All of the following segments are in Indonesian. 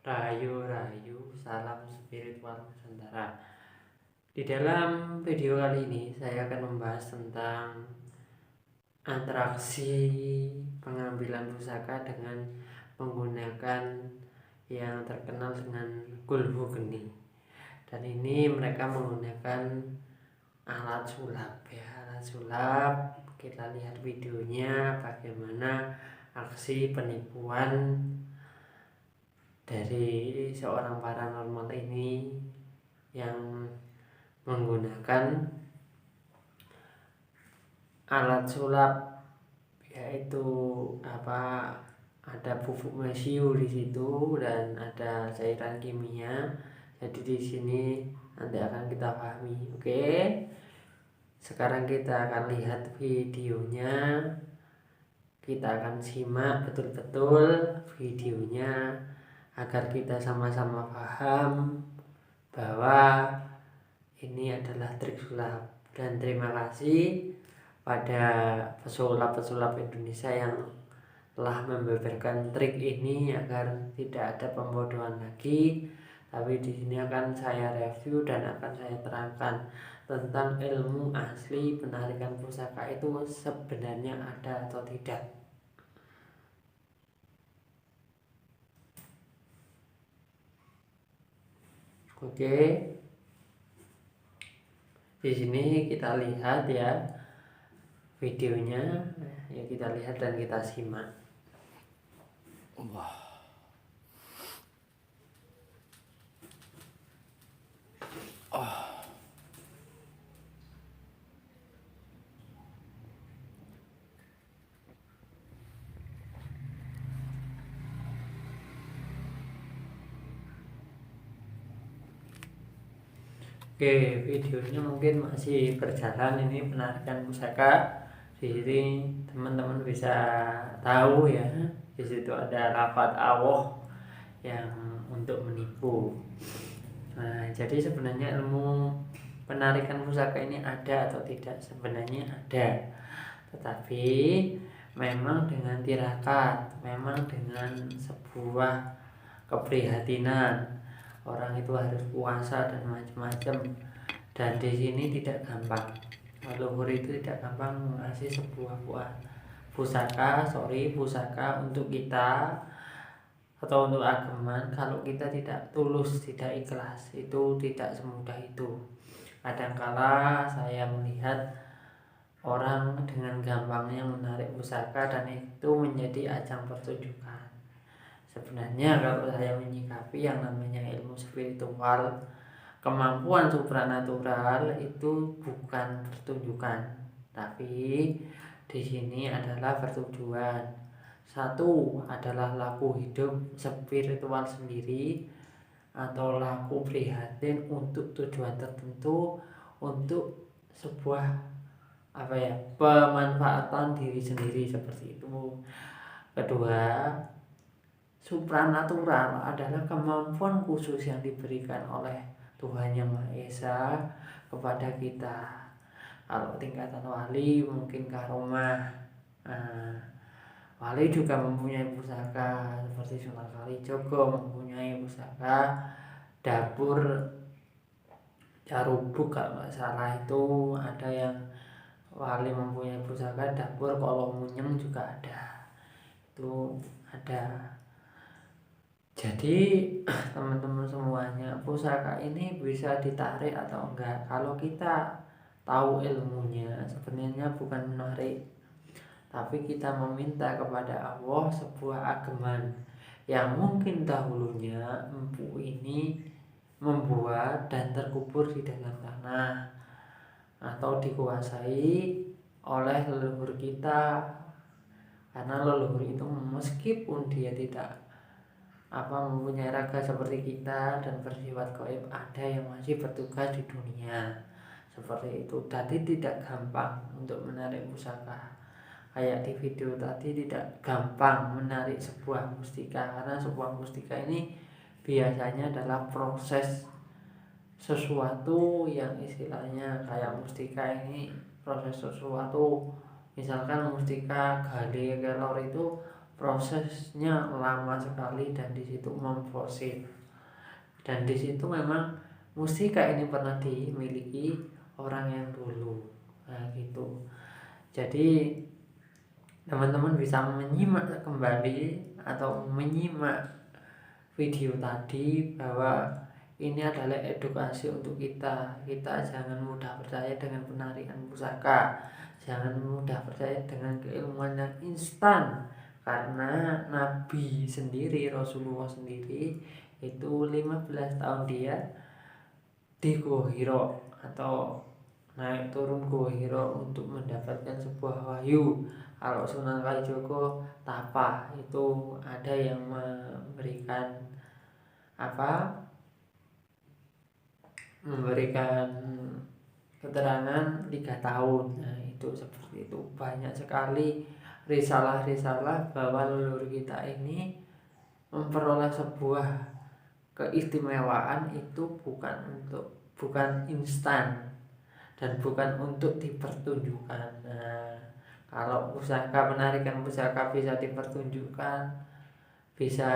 Rayu, salam spiritual Nusantara. Di dalam video kali ini saya akan membahas tentang atraksi pengambilan pusaka dengan menggunakan yang terkenal dengan gulhu geni. Dan ini mereka menggunakan alat sulap ya, alat sulap. Kita lihat videonya bagaimana aksi penipuan dari seorang paranormal ini yang menggunakan alat sulap, yaitu ada pupuk mesiu di situ dan ada cairan kimia. Jadi di sini nanti akan kita pahami. Oke. Sekarang kita akan lihat videonya. Kita akan simak betul-betul videonya agar kita sama-sama paham bahwa ini adalah trik sulap. Dan terima kasih pada pesulap-pesulap Indonesia yang telah membeberkan trik ini agar tidak ada pembodohan lagi. Tapi di sini akan saya review dan akan saya terangkan tentang ilmu asli penarikan pusaka itu sebenarnya ada atau tidak. Oke. Di sini kita lihat ya videonya, ya kita lihat dan kita simak. Oke, videonya mungkin masih berjalan ini penarikan pusaka. Di sini teman-teman bisa tahu ya, di situ ada lafadz Allah yang untuk menipu. Nah, jadi sebenarnya ilmu penarikan pusaka ini ada atau tidak? Sebenarnya ada, tetapi memang dengan tirakat, memang dengan sebuah keprihatinan. Orang itu harus puasa dan macam-macam, dan di sini tidak gampang. Leluhur itu tidak gampang mengasih sebuah pusaka untuk kita atau untuk ageman kalau kita tidak tulus, tidak ikhlas. Itu tidak semudah itu. Kadangkala saya melihat orang dengan gampangnya menarik pusaka dan itu menjadi ajang pertunjukan. Sebenarnya kalau saya menyikapi yang namanya ilmu spiritual, kemampuan supranatural itu bukan pertunjukan, tapi di sini adalah bertujuan. Satu adalah laku hidup spiritual sendiri atau laku prihatin untuk tujuan tertentu, untuk sebuah pemanfaatan diri sendiri seperti itu. Kedua, supranatural adalah kemampuan khusus yang diberikan oleh Tuhan Yang Maha Esa kepada kita. Kalau tingkatan wali mungkin karomah. Wali juga mempunyai pusaka seperti Sunan Kalijogo mempunyai pusaka dapur Carubuk, kalau nggak salah itu ada yang wali mempunyai pusaka dapur Kolomunyeng juga ada. Itu ada. Jadi teman-teman semuanya, pusaka ini bisa ditarik atau enggak. Kalau kita tahu ilmunya, sebenarnya bukan menarik, tapi kita meminta kepada Allah sebuah ageman yang mungkin dahulunya empu ini membuat dan terkubur di dalam tanah atau dikuasai oleh leluhur kita. Karena leluhur itu meskipun dia tidak mempunyai raga seperti kita dan bersifat gaib, ada yang masih bertugas di dunia seperti itu. Jadi tidak gampang untuk menarik pusaka. Kayak di video tadi, tidak gampang menarik sebuah mustika, karena sebuah mustika ini biasanya adalah proses sesuatu yang istilahnya kayak mustika ini proses sesuatu. Misalkan mustika Gali Kelor itu prosesnya lama sekali dan di situ memfosil, dan di situ memang musika ini pernah dimiliki orang yang dulu. Nah gitu. Jadi teman-teman bisa menyimak kembali atau menyimak video tadi bahwa ini adalah edukasi untuk kita. Kita jangan mudah percaya dengan penarikan pusaka, jangan mudah percaya dengan keilmuan yang instan, karena Nabi sendiri, Rasulullah sendiri itu 15 tahun dia di Gua Hira atau naik turun Gua Hira untuk mendapatkan sebuah wahyu. Kalau Sunan Kalijaga tapa itu ada yang memberikan keterangan 3 tahun. Nah itu seperti itu, banyak sekali risalah-risalah bahwa leluhur kita ini memperoleh sebuah keistimewaan itu bukan instan dan bukan untuk dipertunjukkan. Nah kalau penarikan pusaka bisa dipertunjukkan, bisa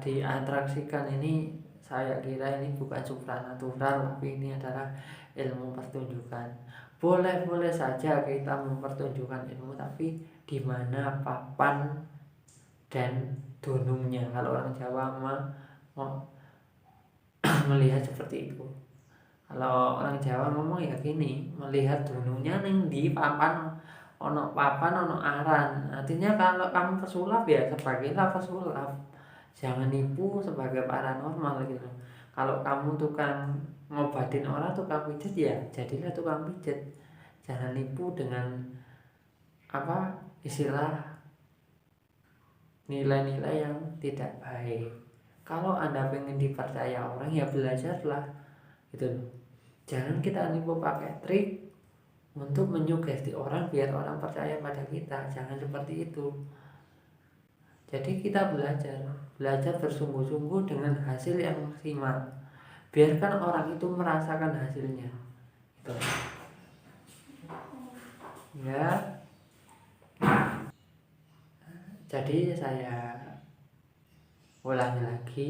diatraksikan, ini saya kira ini bukan supranatural, tapi ini adalah ilmu pertunjukan. Boleh-boleh saja kita mempertunjukkan ilmu, tapi di mana papan dan dunungnya. Kalau orang Jawa mau melihat seperti itu. Kalau orang Jawa ngomong ya gini, melihat dunungnya ning di papan, ono papan ono aran. Artinya kalau kamu pesulap ya sebagailah pesulap, jangan nipu sebagai paranormal gitu. Kalau kamu tukang ngobatin orang, tukang pijet ya jadilah tukang pijet, jangan nipu dengan istilah nilai-nilai yang tidak baik. Kalau Anda pengen dipercaya orang ya belajarlah gitu. Jangan kita nipu pakai trik untuk menyugesti orang biar orang percaya pada kita, jangan seperti itu. Jadi kita belajar bersungguh-sungguh dengan hasil yang maksimal. Biarkan orang itu merasakan hasilnya. Gitu. Ya. Jadi saya ulangi lagi,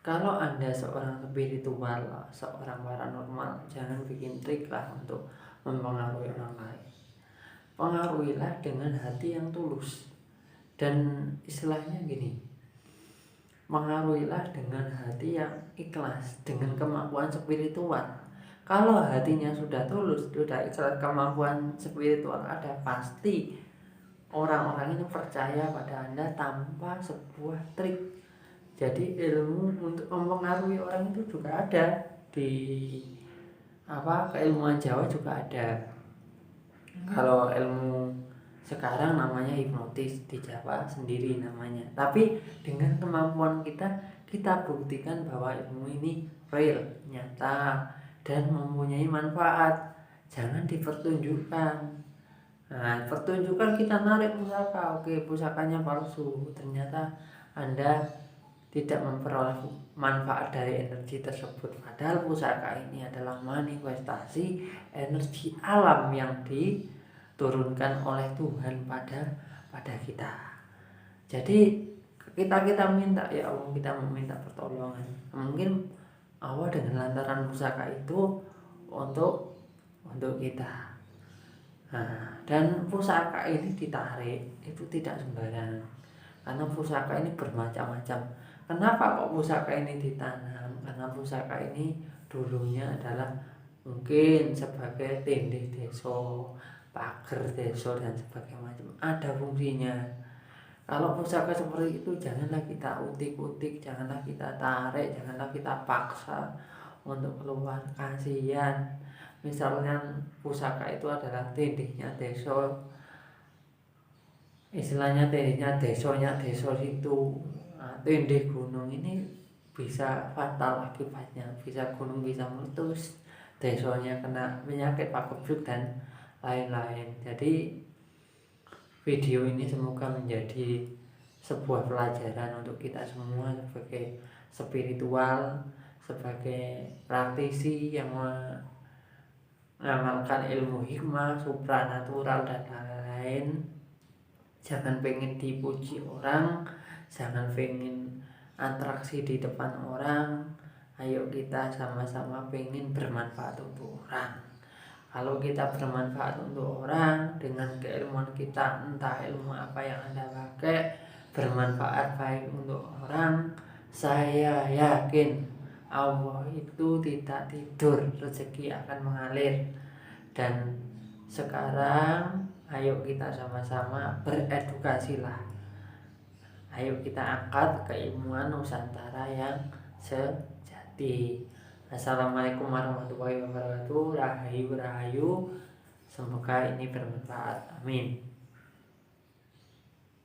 kalau Anda seorang spiritual, seorang paranormal, jangan bikin trik lah untuk mempengaruhi orang lain. Pengaruhilah dengan hati yang tulus. Dan istilahnya gini, pengaruhilah dengan hati yang ikhlas, dengan kemampuan spiritual. Kalau hatinya sudah tulus, sudah ikhlas, kemampuan spiritual ada, pasti orang-orang ini percaya pada Anda tanpa sebuah trik. Jadi ilmu untuk mempengaruhi orang itu juga ada di keilmuan Jawa juga ada. Kalau ilmu sekarang namanya hipnotis, di Jawa sendiri namanya. Tapi dengan kemampuan kita buktikan bahwa ilmu ini real, nyata, dan mempunyai manfaat. Jangan dipertunjukkan. Nah, pertunjukan kita narik pusaka, oke pusakanya palsu, ternyata Anda tidak memperoleh manfaat dari energi tersebut. Padahal pusaka ini adalah manifestasi energi alam yang diturunkan oleh Tuhan pada kita. Jadi kita minta, ya Allah, kita meminta pertolongan. Mungkin Allah dengan lantaran pusaka itu untuk kita. Nah, dan pusaka ini ditarik itu tidak sembarangan, karena pusaka ini bermacam-macam. Kenapa kok pusaka ini ditanam? Karena pusaka ini dulunya adalah mungkin sebagai tindih deso, pager deso, dan sebagainya macam. Ada fungsinya. Kalau pusaka seperti itu janganlah kita utik-utik, janganlah kita tarik, janganlah kita paksa untuk keluar, kasihan. Misalnya pusaka itu adalah tindihnya deso, istilahnya tindihnya desonya deso itu. Tindih gunung ini bisa fatal akibatnya, bisa gunung bisa meletus, desonya kena penyakit pagebluk dan lain-lain. Jadi video ini semoga menjadi sebuah pelajaran untuk kita semua sebagai spiritual, sebagai praktisi yang mengamalkan ilmu hikmah, supranatural dan lain-lain. Jangan pengen dipuji orang, jangan pengen atraksi di depan orang. Ayo kita sama-sama pengen bermanfaat untuk orang. Kalau kita bermanfaat untuk orang dengan keilmuan kita, entah ilmu apa yang Anda pakai, bermanfaat baik untuk orang, saya yakin Allah itu tidak tidur, rezeki akan mengalir. Dan sekarang ayo kita sama-sama beredukasilah. Ayo kita angkat keilmuan Nusantara yang sejati. Assalamualaikum warahmatullahi wabarakatuh. Rahayu rahayu. Semoga ini bermanfaat. Amin.